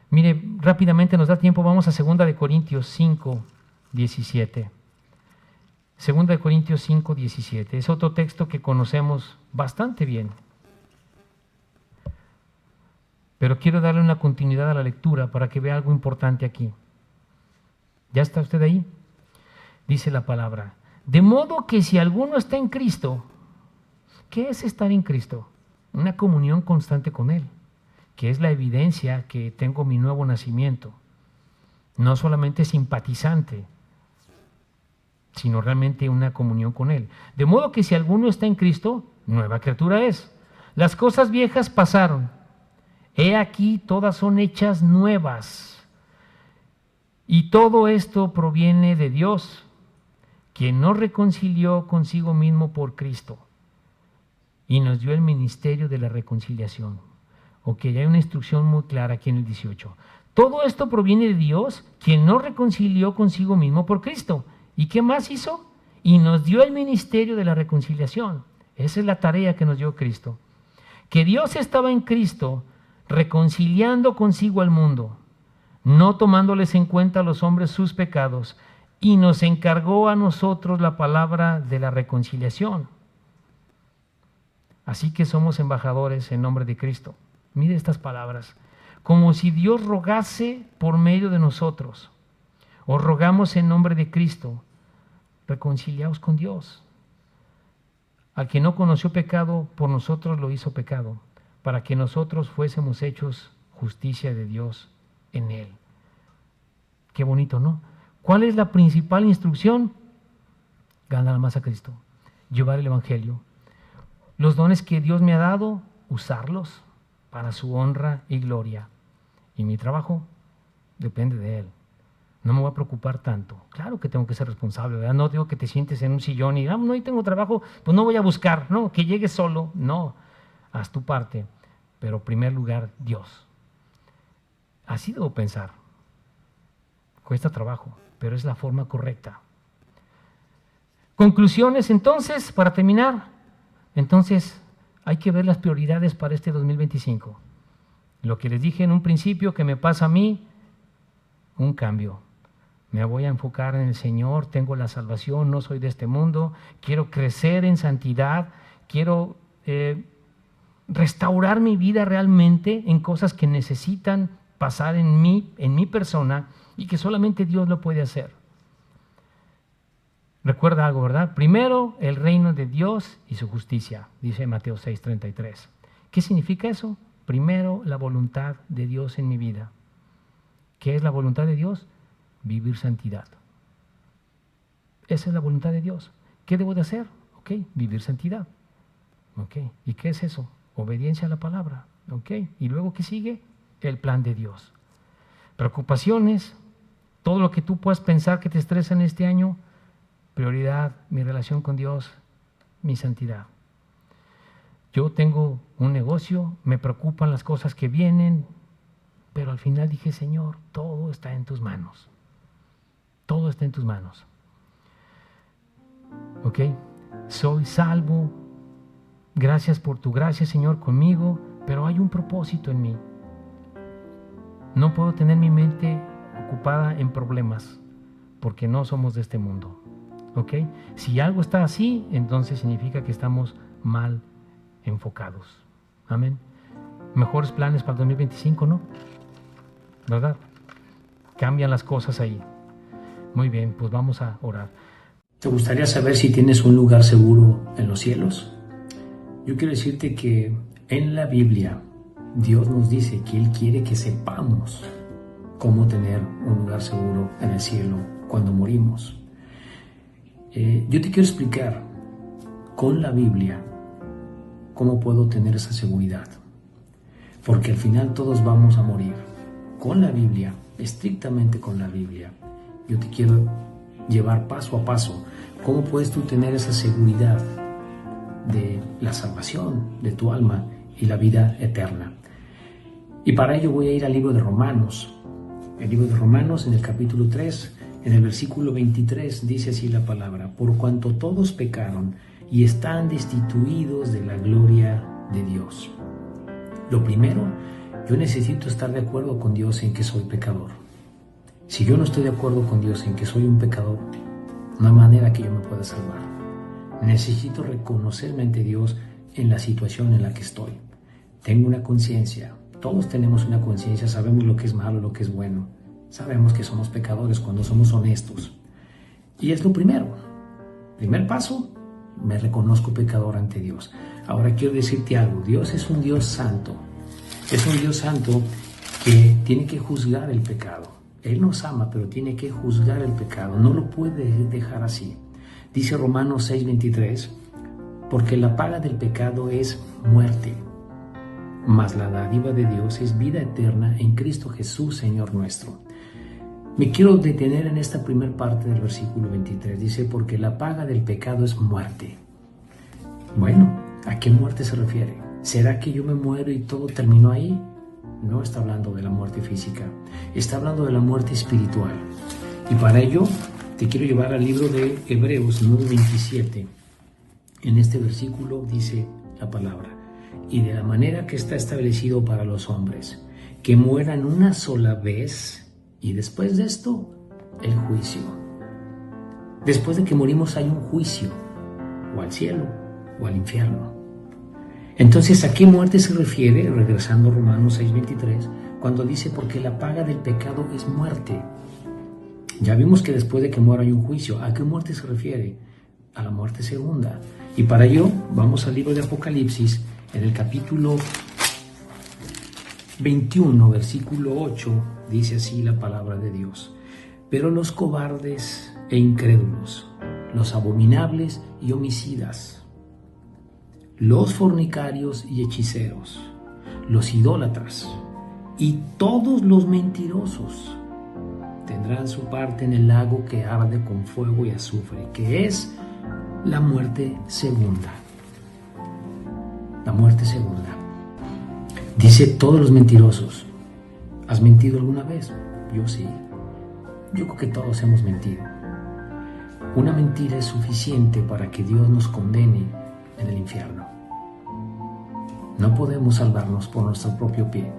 Mire, rápidamente nos da tiempo, vamos a 2 Corintios 5, 17. 2 Corintios 5, 17. Es otro texto que conocemos bastante bien. Pero quiero darle una continuidad a la lectura para que vea algo importante aquí. ¿Ya está usted ahí? Dice la palabra: de modo que si alguno está en Cristo, ¿qué es estar en Cristo? Una comunión constante con Él, que es la evidencia que tengo mi nuevo nacimiento. No solamente simpatizante, sino realmente una comunión con Él. De modo que si alguno está en Cristo, nueva criatura es. Las cosas viejas pasaron. He aquí, todas son hechas nuevas. Y todo esto proviene de Dios, quien nos reconcilió consigo mismo por Cristo y nos dio el ministerio de la reconciliación. Ok, hay una instrucción muy clara aquí en el 18. Todo esto proviene de Dios, quien nos reconcilió consigo mismo por Cristo. ¿Y qué más hizo? Y nos dio el ministerio de la reconciliación. Esa es la tarea que nos dio Cristo. Que Dios estaba en Cristo reconciliando consigo al mundo, no tomándoles en cuenta a los hombres sus pecados, y nos encargó a nosotros la palabra de la reconciliación. Así que somos embajadores en nombre de Cristo. Mire estas palabras: como si Dios rogase por medio de nosotros. Os rogamos en nombre de Cristo, reconciliaos con Dios. Al que no conoció pecado, por nosotros lo hizo pecado, para que nosotros fuésemos hechos justicia de Dios en él. Qué bonito, ¿no? ¿Cuál es la principal instrucción? Ganar más a Cristo, llevar el Evangelio. Los dones que Dios me ha dado, usarlos para su honra y gloria. Y mi trabajo depende de Él. No me voy a preocupar tanto. Claro que tengo que ser responsable, ¿verdad? No digo que te sientes en un sillón y, no, hoy tengo trabajo, pues no voy a buscar, no, que llegues solo. No, haz tu parte, pero en primer lugar, Dios. Así debo pensar. Cuesta trabajo, pero es la forma correcta. Conclusiones, entonces, para terminar. Entonces, hay que ver las prioridades para este 2025. Lo que les dije en un principio que me pasa a mí, un cambio. Me voy a enfocar en el Señor, tengo la salvación, no soy de este mundo, quiero crecer en santidad, quiero restaurar mi vida realmente en cosas que necesitan pasar en mi persona y que solamente Dios lo puede hacer. Recuerda algo, ¿verdad? Primero, el reino de Dios y su justicia, dice Mateo 6:33. ¿Qué significa eso? Primero, la voluntad de Dios en mi vida. ¿Qué es la voluntad de Dios? Vivir santidad. Esa es la voluntad de Dios. ¿Qué debo de hacer? Ok, vivir santidad. Ok, ¿y qué es eso? Obediencia a la palabra. Ok, ¿y luego qué sigue? El plan de Dios. Preocupaciones, todo lo que tú puedas pensar que te estresa en este año, prioridad, mi relación con Dios, mi santidad. Yo tengo un negocio, me preocupan las cosas que vienen, pero al final dije, Señor, todo está en tus manos. Todo está en tus manos. ¿Ok? Soy salvo. Gracias por tu gracia, Señor, conmigo, pero hay un propósito en mí. No puedo tener mi mente ocupada en problemas, porque no somos de este mundo. ¿Ok? Si algo está así, entonces significa que estamos mal enfocados. Amén. Mejores planes para el 2025, ¿no? ¿Verdad? Cambian las cosas ahí. Muy bien, pues vamos a orar. ¿Te gustaría saber si tienes un lugar seguro en los cielos? Yo quiero decirte que en la Biblia Dios nos dice que Él quiere que sepamos cómo tener un lugar seguro en el cielo cuando morimos. Yo te quiero explicar con la Biblia cómo puedo tener esa seguridad. Porque al final todos vamos a morir. Con la Biblia, estrictamente con la Biblia, yo te quiero llevar paso a paso cómo puedes tú tener esa seguridad de la salvación de tu alma y la vida eterna. Y para ello voy a ir al libro de Romanos. El libro de Romanos, en el capítulo 3, en el versículo 23, dice así la palabra: por cuanto todos pecaron y están destituidos de la gloria de Dios. Lo primero, yo necesito estar de acuerdo con Dios en que soy pecador. Si yo no estoy de acuerdo con Dios en que soy un pecador, no hay manera que yo me pueda salvar. Necesito reconocerme ante Dios en la situación en la que estoy. Tengo una conciencia. Todos tenemos una conciencia, sabemos lo que es malo, lo que es bueno. Sabemos que somos pecadores cuando somos honestos. Y es lo primero. Primer paso, me reconozco pecador ante Dios. Ahora quiero decirte algo. Dios es un Dios santo. Es un Dios santo que tiene que juzgar el pecado. Él nos ama, pero tiene que juzgar el pecado. No lo puede dejar así. Dice Romanos 6:23, porque la paga del pecado es muerte, mas la dádiva de Dios es vida eterna en Cristo Jesús, Señor nuestro. Me quiero detener en esta primera parte del versículo 23. Dice, porque la paga del pecado es muerte. Bueno, ¿a qué muerte se refiere? ¿Será que yo me muero y todo terminó ahí? No está hablando de la muerte física, está hablando de la muerte espiritual. Y para ello te quiero llevar al libro de Hebreos 9:27. En este versículo dice la palabra: y de la manera que está establecido para los hombres, que mueran una sola vez, y después de esto, el juicio. Después de que morimos hay un juicio, o al cielo, o al infierno. Entonces, ¿a qué muerte se refiere? Regresando a Romanos 6:23, cuando dice, porque la paga del pecado es muerte. Ya vimos que después de que muera hay un juicio. ¿A qué muerte se refiere? A la muerte segunda. Y para ello vamos al libro de Apocalipsis, en el capítulo 21, versículo 8, dice así la palabra de Dios. Pero los cobardes e incrédulos, los abominables y homicidas, los fornicarios y hechiceros, los idólatras y todos los mentirosos tendrán su parte en el lago que arde con fuego y azufre, que es la muerte segunda. La muerte segunda. Dice todos los mentirosos. ¿Has mentido alguna vez? Yo sí. Yo creo que todos hemos mentido. Una mentira es suficiente para que Dios nos condene en el infierno. No podemos salvarnos por nuestro propio pie.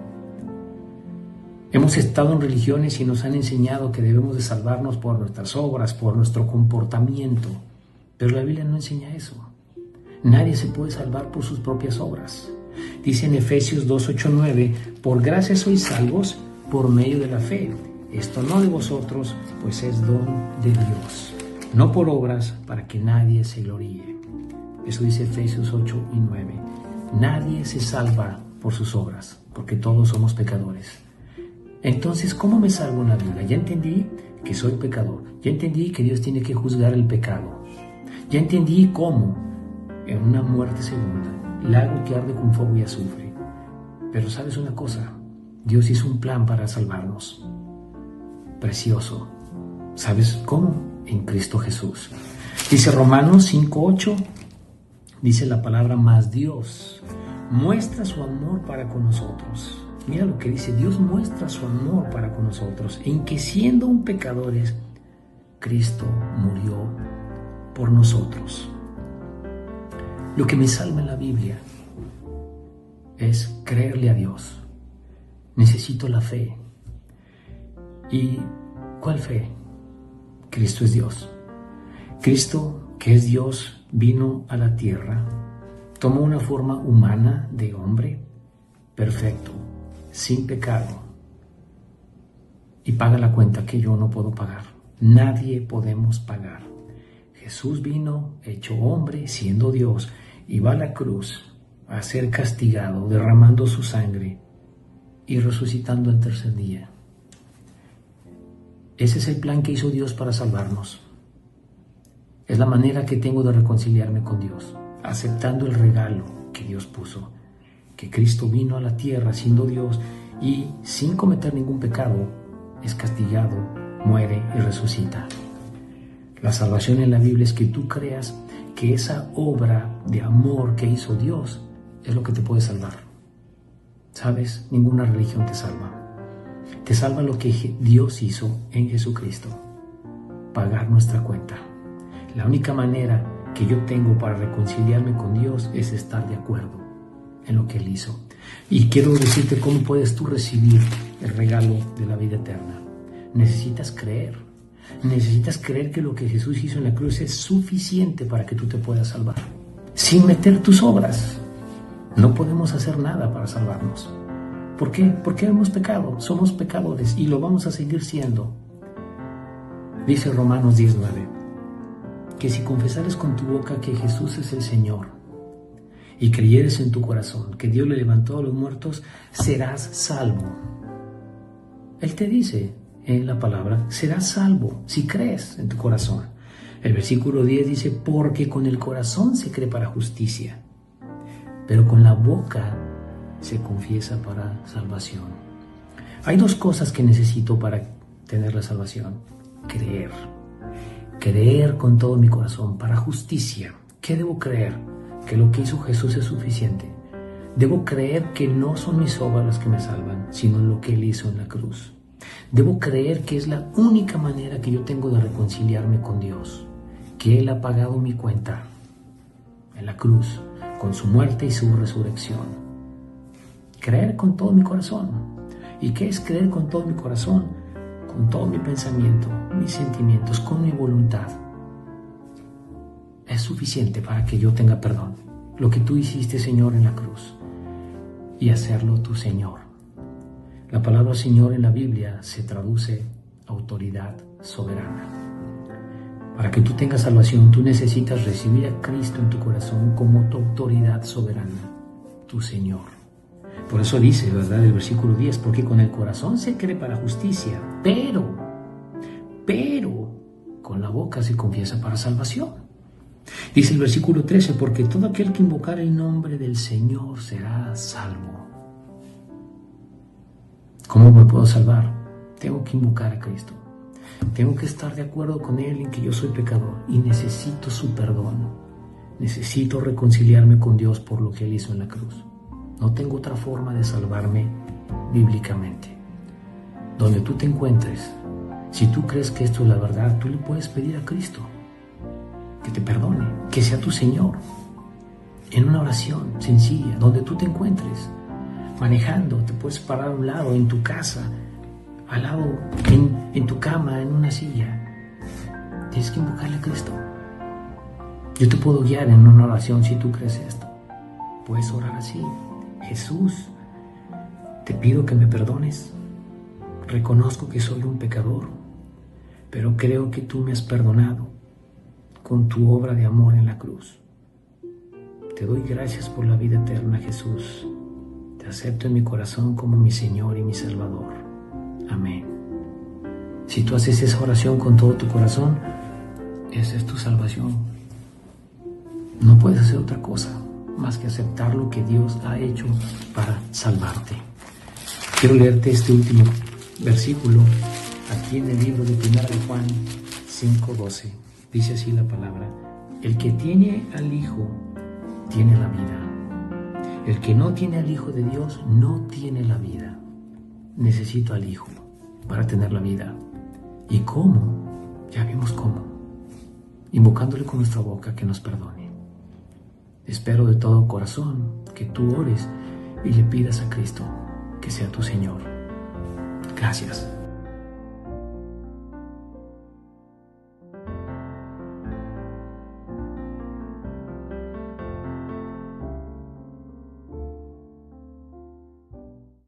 Hemos estado en religiones y nos han enseñado que debemos de salvarnos por nuestras obras, por nuestro comportamiento. Pero la Biblia no enseña eso. Nadie se puede salvar por sus propias obras. Dice en Efesios 2:8-9, por gracia sois salvos por medio de la fe. Esto no de vosotros, pues es don de Dios. No por obras, para que nadie se gloríe. Eso dice Efesios 8 y 9. Nadie se salva por sus obras, porque todos somos pecadores. Entonces, ¿cómo me salvo en la Biblia? Ya entendí que soy pecador. Ya entendí que Dios tiene que juzgar el pecado. Ya entendí cómo, en una muerte segunda, lago que arde con fuego y azufre. Pero ¿sabes una cosa? Dios hizo un plan para salvarnos. Precioso. ¿Sabes cómo? En Cristo Jesús. Dice Romanos 5:8, dice la palabra, mas Dios muestra su amor para con nosotros. Mira lo que dice, Dios muestra su amor para con nosotros, en que siendo aún pecadores, Cristo murió por nosotros. Lo que me salva en la Biblia es creerle a Dios. Necesito la fe. ¿Y cuál fe? Cristo es Dios. Cristo, que es Dios, vino a la tierra, tomó una forma humana de hombre, perfecto, sin pecado, y paga la cuenta que yo no puedo pagar. Nadie podemos pagar. Jesús vino, hecho hombre, siendo Dios, y va a la cruz a ser castigado, derramando su sangre y resucitando al tercer día. Ese es el plan que hizo Dios para salvarnos. Es la manera que tengo de reconciliarme con Dios, aceptando el regalo que Dios puso, que Cristo vino a la tierra siendo Dios y sin cometer ningún pecado, es castigado, muere y resucita. La salvación en la Biblia es que tú creas que esa obra de amor que hizo Dios es lo que te puede salvar. ¿Sabes? Ninguna religión te salva. Te salva lo que Dios hizo en Jesucristo, pagar nuestra cuenta. La única manera que yo tengo para reconciliarme con Dios es estar de acuerdo en lo que Él hizo. Y quiero decirte cómo puedes tú recibir el regalo de la vida eterna. Necesitas creer. Necesitas creer que lo que Jesús hizo en la cruz es suficiente para que tú te puedas salvar. Sin meter tus obras. No podemos hacer nada para salvarnos. ¿Por qué? Porque hemos pecado. Somos pecadores y lo vamos a seguir siendo. Dice Romanos 10:9, que si confesares con tu boca que Jesús es el Señor y creyeres en tu corazón que Dios le levantó a los muertos, serás salvo. Él te dice en la palabra, serás salvo si crees en tu corazón. El versículo 10 dice, porque con el corazón se cree para justicia, pero con la boca se confiesa para salvación. Hay dos cosas que necesito para tener la salvación. Creer con todo mi corazón para justicia. ¿Qué debo creer? Que lo que hizo Jesús es suficiente. Debo creer que no son mis obras las que me salvan, sino lo que Él hizo en la cruz. Debo creer que es la única manera que yo tengo de reconciliarme con Dios, que Él ha pagado mi cuenta en la cruz, con su muerte y su resurrección. Creer con todo mi corazón. ¿Y qué es creer con todo mi corazón? Con todo mi pensamiento, mis sentimientos, con mi voluntad. Es suficiente para que yo tenga perdón. Lo que tú hiciste, Señor, en la cruz. Y hacerlo tu Señor. La palabra Señor en la Biblia se traduce autoridad soberana. Para que tú tengas salvación, tú necesitas recibir a Cristo en tu corazón como tu autoridad soberana, tu Señor. Por eso dice, ¿verdad?, el versículo 10, porque con el corazón se cree para justicia, pero con la boca se confiesa para salvación. Dice el versículo 13, porque todo aquel que invocar el nombre del Señor será salvo. ¿Cómo me puedo salvar? Tengo que invocar a Cristo. Tengo que estar de acuerdo con Él en que yo soy pecador y necesito su perdón. Necesito reconciliarme con Dios por lo que Él hizo en la cruz. No tengo otra forma de salvarme bíblicamente. Donde tú te encuentres, si tú crees que esto es la verdad, tú le puedes pedir a Cristo que te perdone, que sea tu Señor, en una oración sencilla, donde tú te encuentres. Manejando, te puedes parar a un lado, en tu casa, al lado, en tu cama, en una silla. Tienes que invocarle a Cristo. Yo te puedo guiar en una oración si tú crees esto. Puedes orar así: Jesús, te pido que me perdones. Reconozco que soy un pecador, pero creo que tú me has perdonado con tu obra de amor en la cruz. Te doy gracias por la vida eterna, Jesús. Te acepto en mi corazón como mi Señor y mi Salvador. Amén. Si tú haces esa oración con todo tu corazón, esa es tu salvación. No puedes hacer otra cosa más que aceptar lo que Dios ha hecho para salvarte. Quiero leerte este último versículo aquí en el libro de 1 de Juan 5:12. Dice así la palabra: el que tiene al Hijo tiene la vida. El que no tiene al Hijo de Dios no tiene la vida. Necesito al Hijo para tener la vida. ¿Y cómo? Ya vimos cómo. Invocándole con nuestra boca que nos perdone. Espero de todo corazón que tú ores y le pidas a Cristo que sea tu Señor. Gracias.